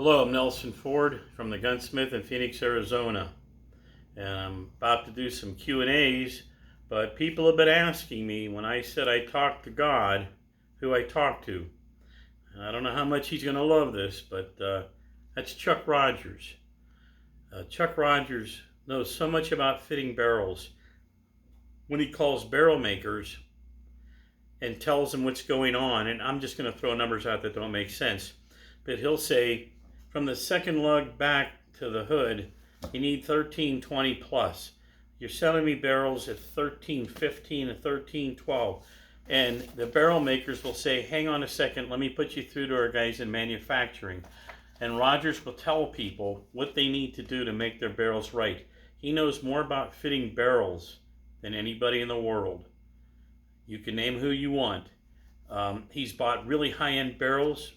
Hello, I'm Nelson Ford from the Gunsmith in Phoenix, Arizona, and I'm about to do some Q&As, but people have been asking me when I said I talked to God, who I talked to. And I don't know how much he's going to love this, but that's Chuck Rogers. Chuck Rogers knows so much about fitting barrels. When he calls barrel makers and tells them what's going on, and I'm just going to throw numbers out that don't make sense, but he'll say, from the second lug back to the hood, you need 1320 plus. You're selling me barrels at 1315 and 1312. And the barrel makers will say, hang on a second, let me put you through to our guys in manufacturing. And Rogers will tell people what they need to do to make their barrels right. He knows more about fitting barrels than anybody in the world. You can name who you want. He's bought really high-end barrels.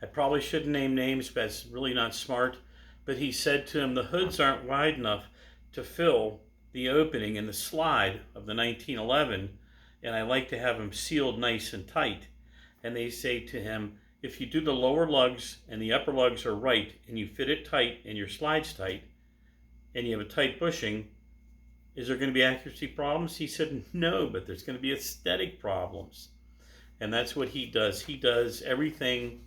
I probably shouldn't name names, but it's really not smart. But he said to him, the hoods aren't wide enough to fill the opening in the slide of the 1911, and I like to have them sealed nice and tight. And they say to him, if you do the lower lugs and the upper lugs are right, and you fit it tight and your slide's tight, and you have a tight bushing, is there going to be accuracy problems? He said, no, but there's going to be aesthetic problems. And that's what he does. He does everything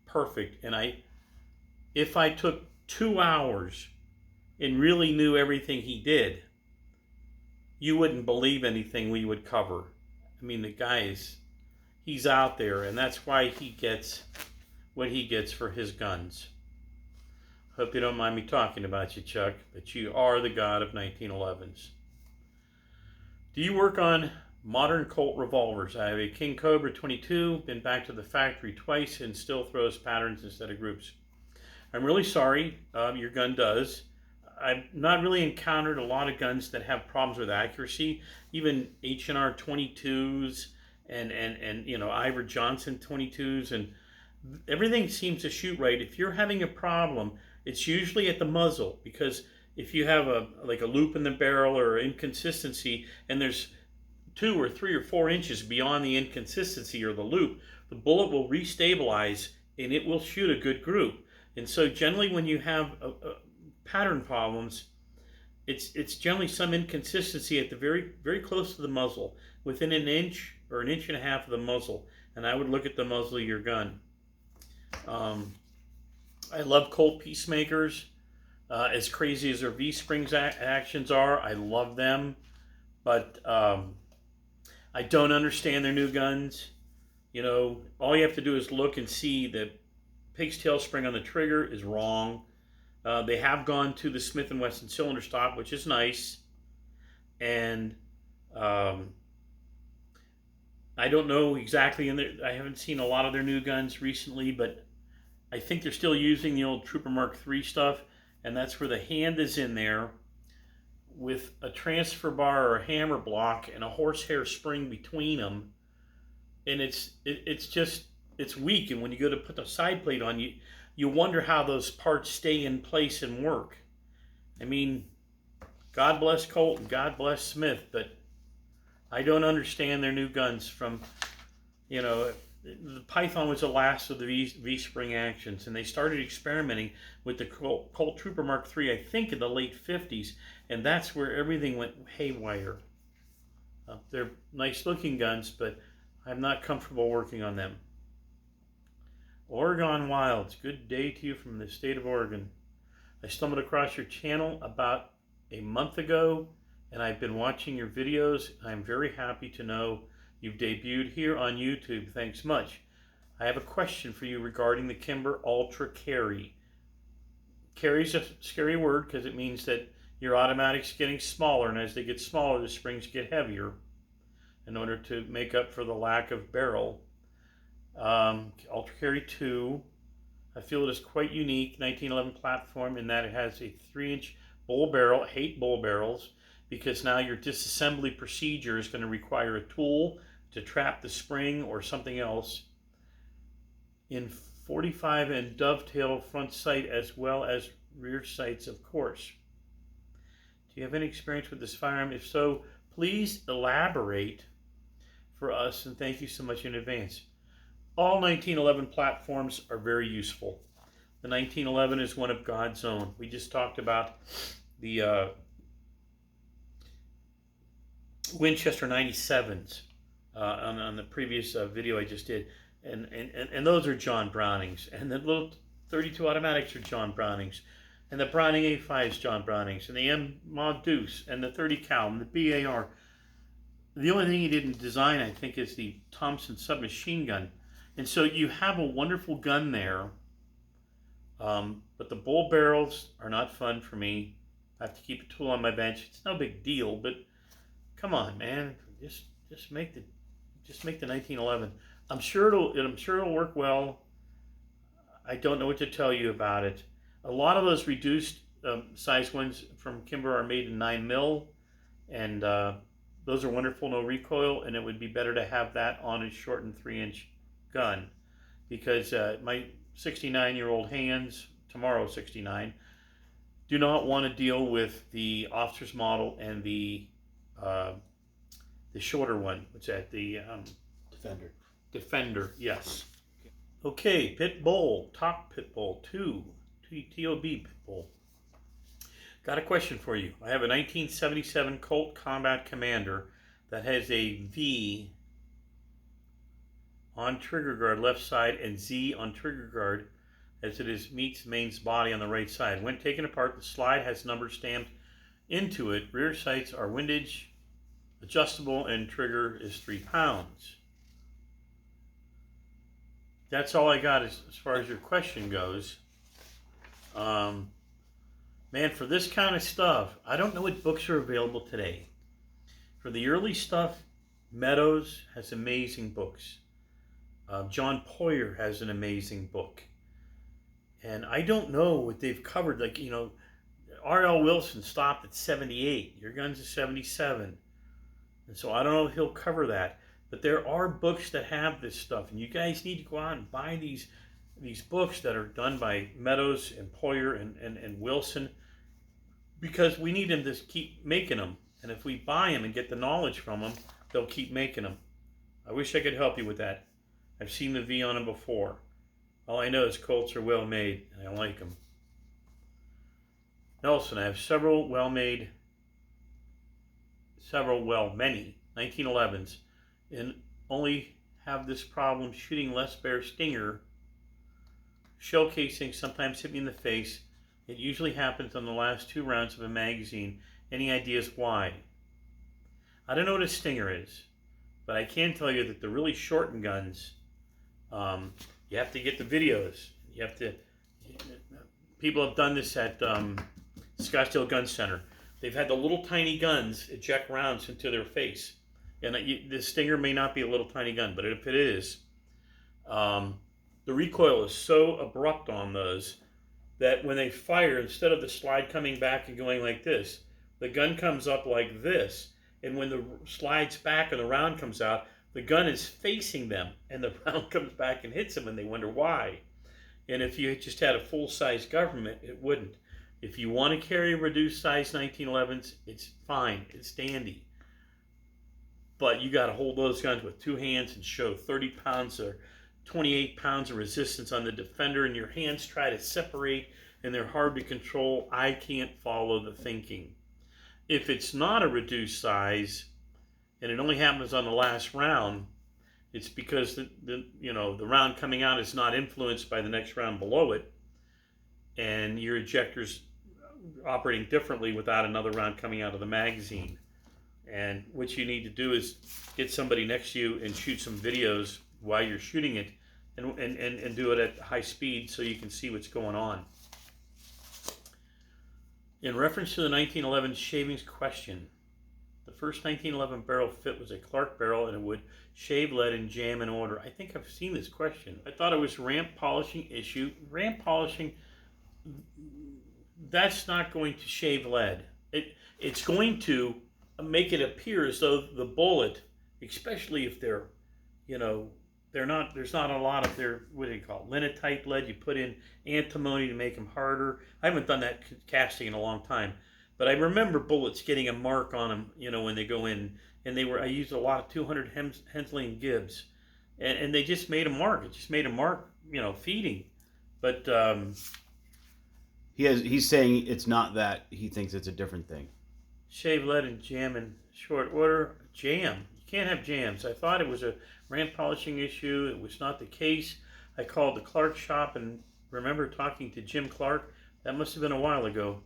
perfect. And if I took 2 hours and really knew everything he did, you wouldn't believe anything we would cover. I mean, the guy he's out there, and that's why he gets what he gets for his guns. Hope you don't mind me talking about you, Chuck, but you are the god of 1911's. Do you work on modern Colt revolvers? I have a King Cobra 22, been back to the factory twice and still throws patterns instead of groups. I'm really sorry, your gun does. I've not really encountered a lot of guns that have problems with accuracy, even H&R 22s and you know, Ivor Johnson 22s, and everything seems to shoot right. If you're having a problem, it's usually at the muzzle, because if you have a loop in the barrel or inconsistency, and there's 2 or 3 or 4 inches beyond the inconsistency or the loop, the bullet will restabilize and it will shoot a good group. And so generally when you have pattern problems, it's generally some inconsistency at the very close to the muzzle, within an inch or an inch and a half of the muzzle. And I would look at the muzzle of your gun. I love Colt peacemakers. As crazy as their V-springs actions are, I love them. But I don't understand their new guns. You know, all you have to do is look and see that pig's tail spring on the trigger is wrong. They have gone to the Smith & Wesson cylinder stop, which is nice. And I don't know exactly, I haven't seen a lot of their new guns recently, but I think they're still using the old Trooper Mark III stuff, and that's where the hand is in there with a transfer bar or a hammer block and a horsehair spring between them, and it's weak. And when you go to put the side plate on, you wonder how those parts stay in place and work. I mean, God bless Colt and God bless Smith, but I don't understand their new guns. From, you know, the Python was the last of the V-spring actions, and they started experimenting with the Colt Trooper Mark III, I think in the late 50s, and that's where everything went haywire. They're nice looking guns, but I'm not comfortable working on them. Oregon Wilds, good day to you from the state of Oregon. I stumbled across your channel about a month ago, and I've been watching your videos. I'm very happy to know you've debuted here on YouTube. Thanks much. I have a question for you regarding the Kimber Ultra Carry. Carry's a scary word because it means that your automatic's getting smaller, and as they get smaller, the springs get heavier in order to make up for the lack of barrel. Ultra Carry 2, I feel it is quite unique 1911 platform in that it has a 3-inch bull barrel. I hate bull barrels because now your disassembly procedure is going to require a tool to trap the spring or something else. In 45 and dovetail front sight as well as rear sights, of course. Do you have any experience with this firearm? If so, please elaborate for us, and thank you so much in advance. All 1911 platforms are very useful. The 1911 is one of God's own. We just talked about the Winchester 97's on the previous video I just did, and those are John Brownings, and the little 32 automatics are John Brownings, and the Browning A5 is John Brownings, and the M Mod Deuce, and the 30 cal, and the BAR. The only thing he didn't design, I think, is the Thompson submachine gun, and so you have a wonderful gun there. But the bull barrels are not fun for me. I have to keep a tool on my bench. It's no big deal, but come on, man, just make the 1911. I'm sure it'll work well. I don't know what to tell you about it. A lot of those reduced size ones from Kimber are made in 9mm, and those are wonderful, no recoil, and it would be better to have that on a shortened 3-inch gun, because my 69-year-old hands, tomorrow 69, do not want to deal with the officer's model and the shorter one. What's that? The Defender. Defender, yes. Okay, Pit Bull, top Pit Bull, 2 TOB Pit Bull. Got a question for you. I have a 1977 Colt Combat Commander that has a V on trigger guard left side and Z on trigger guard as it is meets main's body on the right side. When taken apart, the slide has numbers stamped into it. Rear sights are windage adjustable and trigger is 3 pounds. That's all I got as far as your question goes. Man, for this kind of stuff, I don't know what books are available today. For the early stuff, Meadows has amazing books. John Poyer has an amazing book. And I don't know what they've covered. Like, you know, R.L. Wilson stopped at 78. Your gun's at 77. And so I don't know if he'll cover that. But there are books that have this stuff. And you guys need to go out and buy these books that are done by Meadows and Poyer and Wilson, because we need them to keep making them. And if we buy them and get the knowledge from them, they'll keep making them. I wish I could help you with that. I've seen the V on them before. All I know is Colts are well made, and I like them. Nelson, I have many 1911's, and only have this problem shooting less bear stinger. Shell casing sometimes hit me in the face. It usually happens on the last 2 rounds of a magazine. Any ideas why? I don't know what a stinger is, but I can tell you that the really shortened guns, you have to get the videos. People have done this at Scottsdale Gun Center. They've had the little tiny guns eject rounds into their face. And the stinger may not be a little tiny gun, but if it is, the recoil is so abrupt on those that when they fire, instead of the slide coming back and going like this, the gun comes up like this. And when the slide's back and the round comes out, the gun is facing them, and the round comes back and hits them, and they wonder why. And if you just had a full-size government, it wouldn't. If you want to carry reduced size 1911s, it's fine, it's dandy. But you got to hold those guns with 2 hands and show 30 pounds or 28 pounds of resistance on the Defender, and your hands try to separate, and they're hard to control. I can't follow the thinking. If it's not a reduced size, and it only happens on the last round, it's because the round coming out is not influenced by the next round below it, and your ejector's operating differently without another round coming out of the magazine. And what you need to do is get somebody next to you and shoot some videos while you're shooting it, and do it at high speed so you can see what's going on. In reference to the 1911 shavings question, the first 1911 barrel fit was a Clark barrel, and it would shave lead and jam in order. I think I've seen this question. I thought it was ramp polishing issue. Ramp polishing, that's not going to shave lead. It's going to make it appear as though the bullet, especially if they're, there's not a lot of their, what do you call it, linotype lead. You put in antimony to make them harder. I haven't done that casting in a long time, but I remember bullets getting a mark on them, when they go in, and I used a lot of 200 Hensley and Gibbs, and they just made a mark. It just made a mark, feeding. But he's saying it's not that. He thinks it's a different thing. shave lead and jam in short order. Jam. You can't have jams. I thought it was a ramp polishing issue. It was not the case. I called the Clark shop and remember talking to Jim Clark. That must have been a while ago.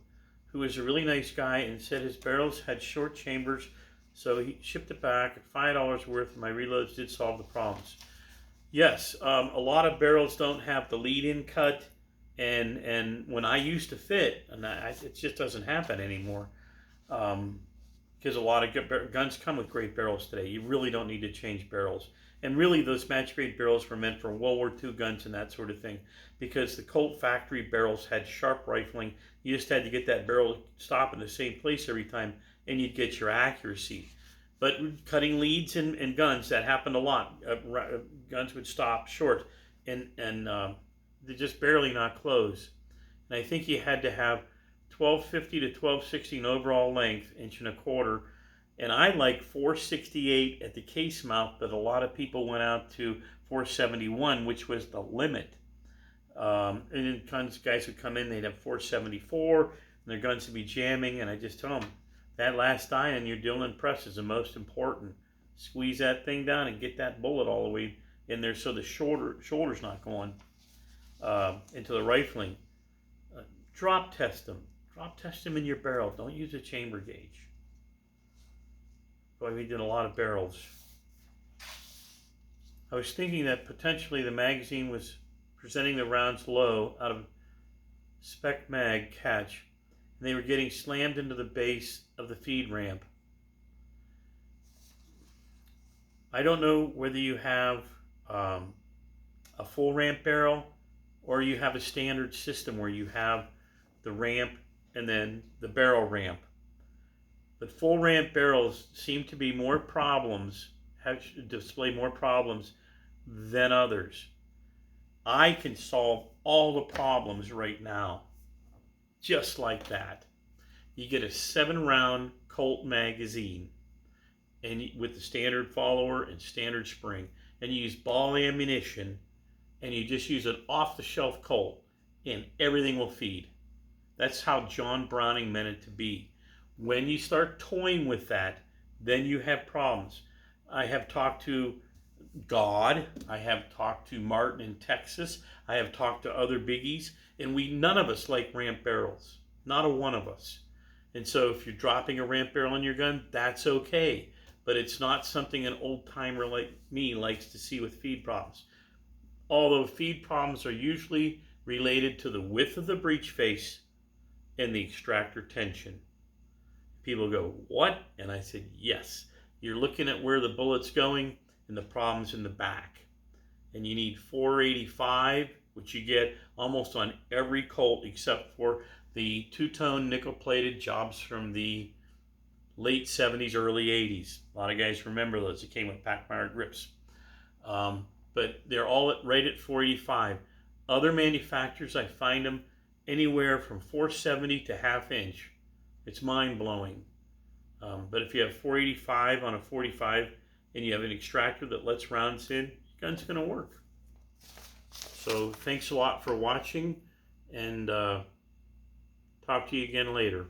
Who was a really nice guy and said his barrels had short chambers, so he shipped it back at $5 worth, and my reloads did solve the problems. Yes, a lot of barrels don't have the lead-in cut, and when I used to fit, and it just doesn't happen anymore, because a lot of guns come with great barrels today. You really don't need to change barrels. And really, those match-grade barrels were meant for World War II guns and that sort of thing, because the Colt factory barrels had sharp rifling. You just had to get that barrel to stop in the same place every time, and you'd get your accuracy. But cutting leads in guns, that happened a lot. Guns would stop short, and they just barely not close. And I think you had to have 1250 to 1260 overall length, 1.25 inches. And I like 468 at the case mouth, but a lot of people went out to 471, which was the limit. And then guys would come in, they'd have 474, and their guns would be jamming, and I just tell them, that last die on your Dillon press is the most important. Squeeze that thing down and get that bullet all the way in there so the shoulder's not going into the rifling. Drop test them. Drop test them in your barrel. Don't use a chamber gauge. Boy, we did a lot of barrels. I was thinking that potentially the magazine was presenting the rounds low out of spec mag catch, and they were getting slammed into the base of the feed ramp. I don't know whether you have a full ramp barrel or you have a standard system where you have the ramp and then the barrel ramp. But full ramp barrels seem to be more problems, display more problems than others. I can solve all the problems right now, just like that. You get a 7-round Colt magazine, and with the standard follower and standard spring, and you use ball ammunition, and you just use an off-the-shelf Colt, and everything will feed. That's how John Browning meant it to be. When you start toying with that, then you have problems. I have talked to God, I have talked to Martin in Texas, I have talked to other biggies, and none of us like ramp barrels. Not a one of us. And so if you're dropping a ramp barrel in your gun, that's okay. But it's not something an old timer like me likes to see with feed problems. Although feed problems are usually related to the width of the breech face and the extractor tension. People go, what? And I said, yes. You're looking at where the bullet's going and the problem's in the back. And you need 485, which you get almost on every Colt except for the two-tone nickel-plated jobs from the late 70s, early 80s. A lot of guys remember those. It came with Packmeyer grips. But they're all right at 485. Other manufacturers, I find them anywhere from 470 to ½ inch. It's mind-blowing. But if you have 485 on a 45 and you have an extractor that lets rounds in, your gun's going to work. So thanks a lot for watching, and talk to you again later.